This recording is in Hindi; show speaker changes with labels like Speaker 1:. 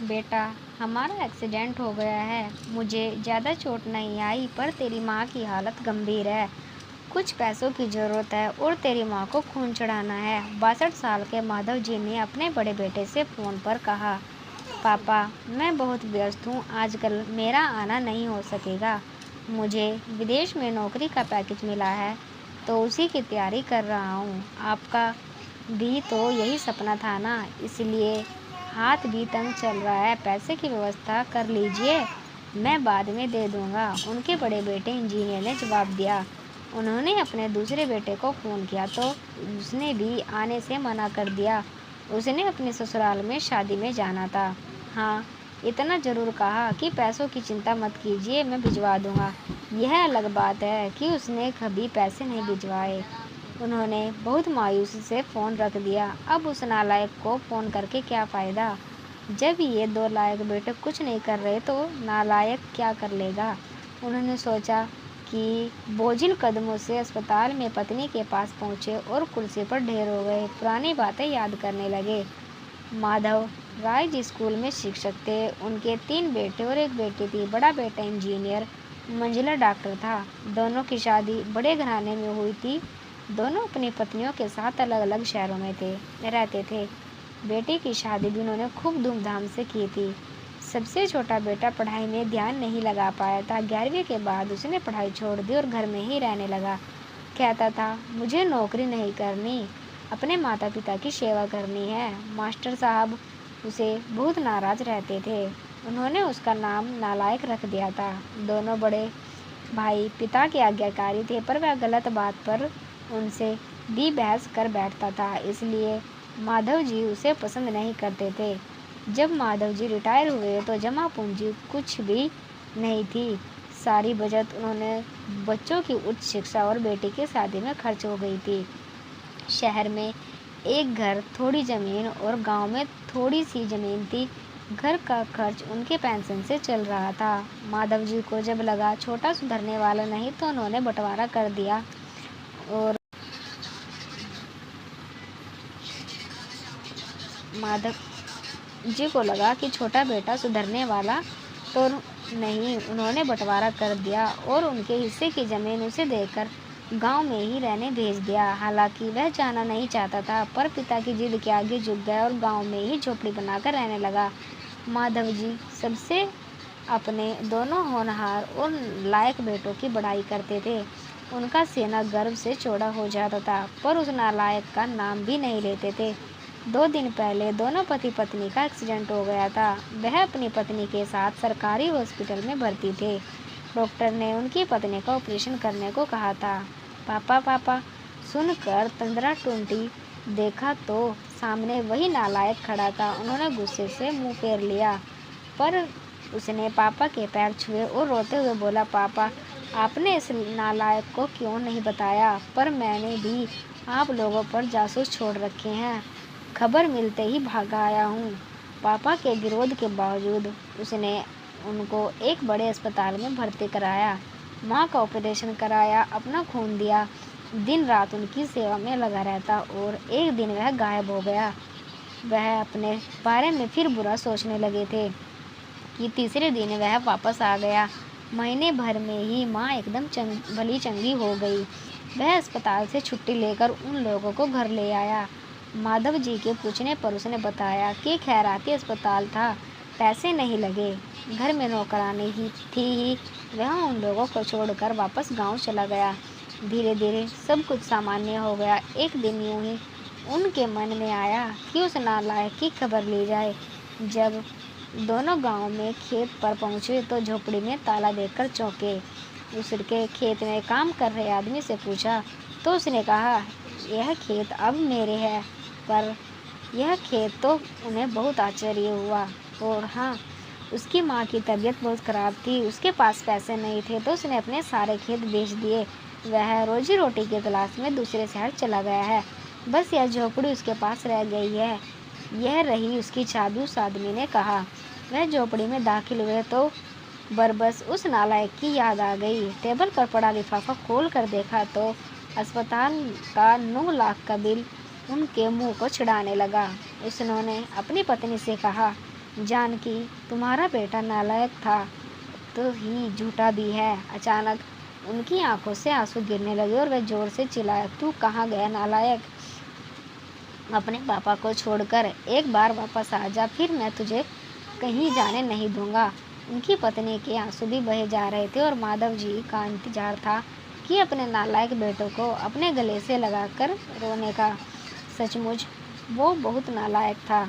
Speaker 1: बेटा, हमारा एक्सीडेंट हो गया है। मुझे ज़्यादा चोट नहीं आई, पर तेरी माँ की हालत गंभीर है। कुछ पैसों की ज़रूरत है और तेरी माँ को खून चढ़ाना है। 62 साल के माधव जी ने अपने बड़े बेटे से फ़ोन पर कहा, पापा, मैं बहुत व्यस्त हूँ, आजकल मेरा आना नहीं हो सकेगा। मुझे विदेश में नौकरी का पैकेज मिला है, तो उसी की तैयारी कर रहा हूँ। आपका भी तो यही सपना था ना, इसलिए हाथ भी तंग चल रहा है। पैसे की व्यवस्था कर लीजिए, मैं बाद में दे दूँगा। उनके बड़े बेटे इंजीनियर ने जवाब दिया। उन्होंने अपने दूसरे बेटे को फ़ोन किया तो उसने भी आने से मना कर दिया। उसने अपने ससुराल में शादी में जाना था। हाँ, इतना ज़रूर कहा कि पैसों की चिंता मत कीजिए, मैं भिजवा दूँगा। यह अलग बात है कि उसने कभी पैसे नहीं भिजवाए। उन्होंने बहुत मायूसी से फ़ोन रख दिया। अब उस नालायक को फ़ोन करके क्या फ़ायदा? जब ये दो लायक बेटे कुछ नहीं कर रहे तो नालायक क्या कर लेगा? उन्होंने सोचा कि बोझिल कदमों से अस्पताल में पत्नी के पास पहुँचे और कुर्सी पर ढेर हो गए। पुरानी बातें याद करने लगे। माधव राय जी स्कूल में शिक्षक थे। उनके 3 बेटे और 1 बेटी थी। बड़ा बेटा इंजीनियर, मंझला डॉक्टर था। दोनों की शादी बड़े घराने में हुई थी। दोनों अपनी पत्नियों के साथ अलग अलग शहरों में रहते थे। बेटी की शादी भी उन्होंने खूब धूमधाम से की थी। सबसे छोटा बेटा पढ़ाई में ध्यान नहीं लगा पाया था। 11वीं के बाद उसने पढ़ाई छोड़ दी और घर में ही रहने लगा। कहता था, मुझे नौकरी नहीं करनी, अपने माता पिता की सेवा करनी है। मास्टर साहब उसे बहुत नाराज रहते थे। उन्होंने उसका नाम नालायक रख दिया था। दोनों बड़े भाई पिता के आज्ञाकारी थे, पर वह गलत बात पर उनसे भी बहस कर बैठता था, इसलिए माधव जी उसे पसंद नहीं करते थे। जब माधव जी रिटायर हुए तो जमा पूंजी कुछ भी नहीं थी। सारी बचत उन्होंने बच्चों की उच्च शिक्षा और बेटी की शादी में खर्च हो गई थी। शहर में एक घर, थोड़ी ज़मीन और गांव में थोड़ी सी ज़मीन थी। घर का खर्च उनके पेंशन से चल रहा था। माधव जी को जब लगा छोटा सुधरने वाला नहीं, तो उन्होंने बंटवारा कर दिया और माधव जी को लगा कि छोटा बेटा सुधरने वाला तो नहीं, उन्होंने बंटवारा कर दिया और उनके हिस्से की ज़मीन उसे देकर गांव में ही रहने भेज दिया। हालांकि वह जाना नहीं चाहता था, पर पिता की जिद के आगे झुक गया और गांव में ही झोपड़ी बनाकर रहने लगा। माधव जी सबसे अपने दोनों होनहार और लायक बेटों की बड़ाई करते थे। उनका सीना गर्व से चौड़ा हो जाता था, पर उस नालायक का नाम भी नहीं लेते थे। 2 दिन पहले दोनों पति पत्नी का एक्सीडेंट हो गया था। वह अपनी पत्नी के साथ सरकारी हॉस्पिटल में भर्ती थे। डॉक्टर ने उनकी पत्नी का ऑपरेशन करने को कहा था। पापा पापा सुनकर तंद्रा टूटी देखा तो सामने वही नालायक खड़ा था। उन्होंने गुस्से से मुंह फेर लिया, पर उसने पापा के पैर छुए और रोते हुए बोला, पापा, आपने इस नालायक को क्यों नहीं बताया? पर मैंने भी आप लोगों पर जासूस छोड़ रखे हैं। खबर मिलते ही भागा आया हूँ। पापा के विरोध के बावजूद उसने उनको एक बड़े अस्पताल में भर्ती कराया। माँ का ऑपरेशन कराया, अपना खून दिया। दिन रात उनकी सेवा में लगा रहता और एक दिन वह गायब हो गया। वह अपने बारे में फिर बुरा सोचने लगे थे कि तीसरे दिन वह वापस आ गया। महीने भर में ही माँ एकदम भली चंगी हो गई। वह अस्पताल से छुट्टी लेकर उन लोगों को घर ले आया। माधव जी के पूछने पर उसने बताया कि खैराती अस्पताल था, पैसे नहीं लगे, घर में नौकरानी ही थी। वह उन लोगों को छोड़कर वापस गांव चला गया। धीरे धीरे सब कुछ सामान्य हो गया। एक दिन यूं ही उनके मन में आया कि उस नालायक की खबर ली जाए। जब दोनों गांव में खेत पर पहुंचे तो झोपड़ी में ताला देखकर चौंके। उसके खेत में काम कर रहे आदमी से पूछा तो उसने कहा, यह खेत अब मेरे है। पर यह खेत तो उन्हें बहुत आश्चर्य हुआ। और हाँ, उसकी माँ की तबीयत बहुत खराब थी, उसके पास पैसे नहीं थे, तो उसने अपने सारे खेत बेच दिए। वह रोजी रोटी की तलाश में दूसरे शहर चला गया है। बस यह झोपड़ी उसके पास रह गई है। यह रही उसकी चाबी, उस आदमी ने कहा। वह झोपड़ी में दाखिल हुए तो बरबस उस नालायक की याद आ गई। टेबल पर पड़ा लिफाफा खोल कर देखा तो अस्पताल का 9 लाख का बिल उनके मुंह को चिढ़ाने लगा। उसने अपनी पत्नी से कहा, जानकी, तुम्हारा बेटा नालायक था तो ही झूठा भी है। अचानक उनकी आंखों से आंसू गिरने लगे और वह जोर से चिल्लाया, तू कहाँ गया नालायक? अपने पापा को छोड़कर एक बार वापस आ जा, फिर मैं तुझे कहीं जाने नहीं दूंगा। उनकी पत्नी के आंसू भी बहे जा रहे थे और माधव जी का इंतजार था कि अपने नालायक बेटों को अपने गले से लगाकर रोने का। सचमुच वो बहुत नालायक था।